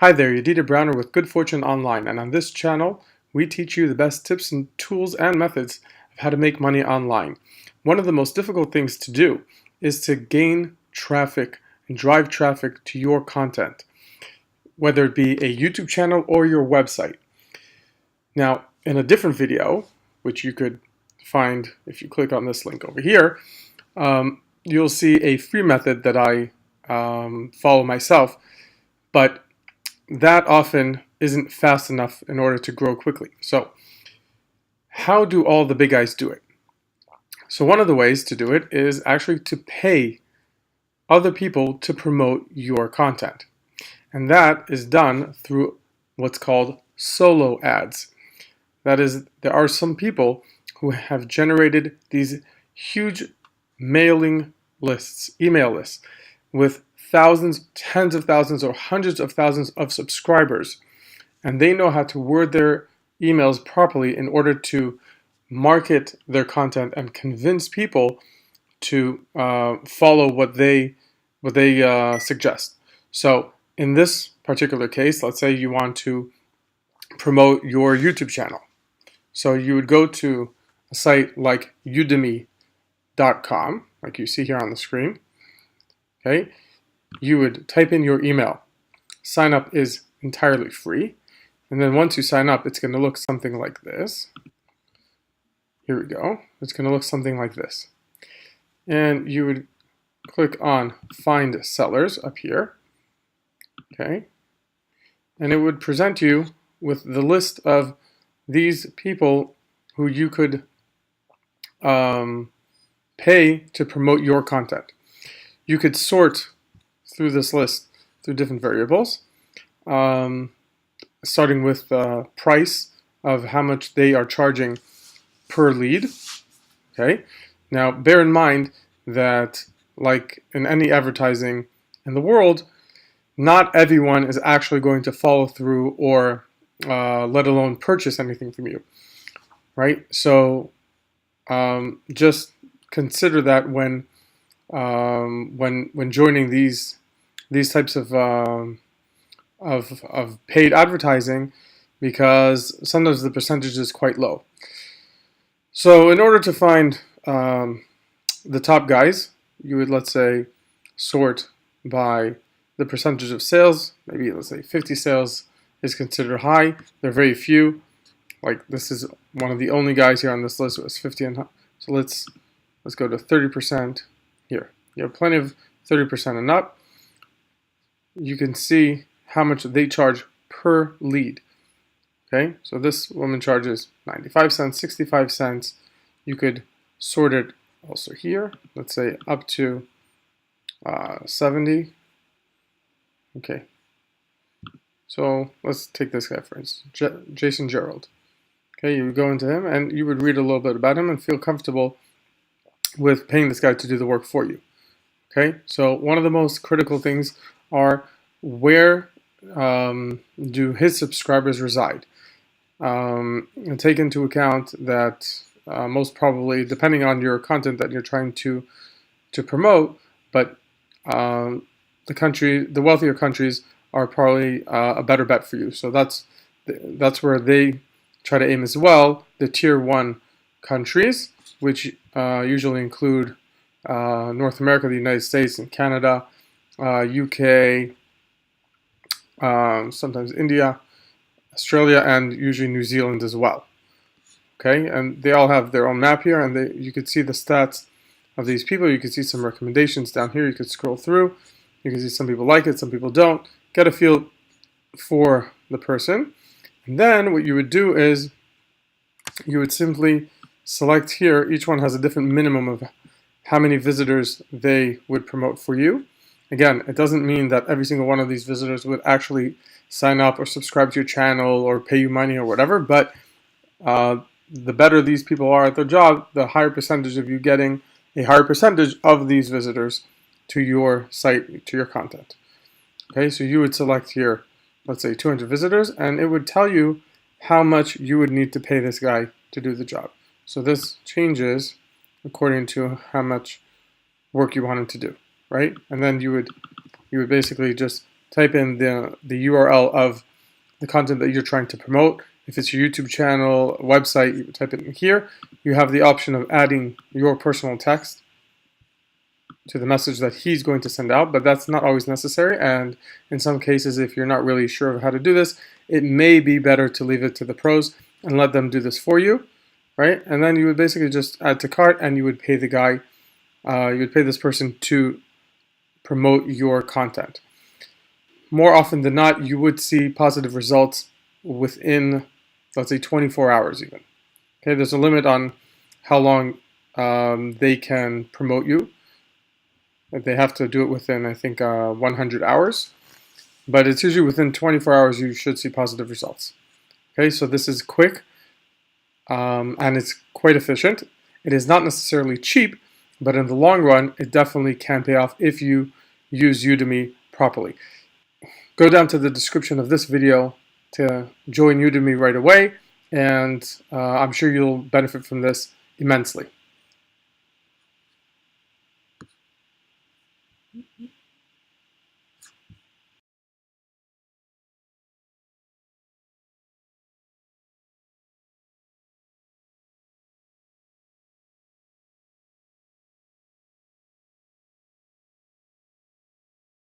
Hi there, Yadida Browner with Good Fortune Online, and on this channel, we teach you the best tips and tools and methods of how to make money online. One of the most difficult things to do is to gain traffic and drive traffic to your content, whether it be a YouTube channel or your website. Now, in a different video, which you could find if you click on this link over here, you'll see a free method that I follow myself, but that often isn't fast enough in order to grow quickly. So how do all the big guys do it? So one of the ways to do it is actually to pay other people to promote your content. And that is done through what's called solo ads. That is, there are some people who have generated these huge mailing lists, email lists, with thousands, tens of thousands, or hundreds of thousands of subscribers. And they know how to word their emails properly in order to market their content and convince people to follow what they suggest. So in this particular case, let's say you want to promote your YouTube channel. So you would go to a site like Udimi.com, like you see here on the screen. Okay, you would type in your email. Sign up is entirely free. And then once you sign up, it's going to look something like this. Here we go. It's going to look something like this. And you would click on Find Sellers up here. Okay. And it would present you with the list of these people who you could pay to promote your content. You could sort through this list through different variables, starting with the price of how much they are charging per lead. Okay. Now, bear in mind that, like in any advertising in the world, not everyone is actually going to follow through or let alone purchase anything from you, right? So just consider that when joining these types of paid advertising, because sometimes the percentage is quite low. So in order to find the top guys, you would, let's say, sort by the percentage of sales. Maybe let's say 50 sales is considered high. There are very few. Like this is one of the only guys here on this list who has 50 and high. So let's go to 30% here. You have plenty of 30% and up. You can see how much they charge per lead. Okay, so this woman charges 95 cents, 65 cents. You could sort it also here. Let's say up to 70. Okay, so let's take this guy for instance, Jason Gerald. Okay, you would go into him and you would read a little bit about him and feel comfortable with paying this guy to do the work for you. Okay, so one of the most critical things are where do his subscribers reside? And take into account that most probably, depending on your content that you're trying to promote, but the wealthier countries are probably a better bet for you. So that's where they try to aim as well. The tier 1 countries, which usually include North America, the United States, and Canada, UK, sometimes India, Australia, and usually New Zealand as well. Okay, and they all have their own map here, and you can see the stats of these people. You can see some recommendations down here. You could scroll through. You can see some people like it, some people don't. Get a feel for the person. And then what you would do is you would simply select here. Each one has a different minimum of how many visitors they would promote for you. Again, it doesn't mean that every single one of these visitors would actually sign up or subscribe to your channel or pay you money or whatever, but the better these people are at their job, the higher percentage of you getting a higher percentage of these visitors to your site, to your content. Okay, so you would select here, let's say 200 visitors, and it would tell you how much you would need to pay this guy to do the job. So this changes according to how much work you want him to do, right? And then you would basically just type in the URL of the content that you're trying to promote. If it's your YouTube channel, website, you type it in here. You have the option of adding your personal text to the message that he's going to send out, but that's not always necessary. And in some cases, if you're not really sure of how to do this, it may be better to leave it to the pros and let them do this for you, right? And then you would basically just add to cart, and you would pay the guy, you would pay this person to promote your content. More often than not, you would see positive results within, let's say, 24 hours even. Okay, there's a limit on how long they can promote you. They have to do it within, I think, 100 hours. But it's usually within 24 hours you should see positive results. Okay, so this is quick and it's quite efficient. It is not necessarily cheap, but in the long run, it definitely can pay off if you use Udimi properly. Go down to the description of this video to join Udimi right away, and I'm sure you'll benefit from this immensely.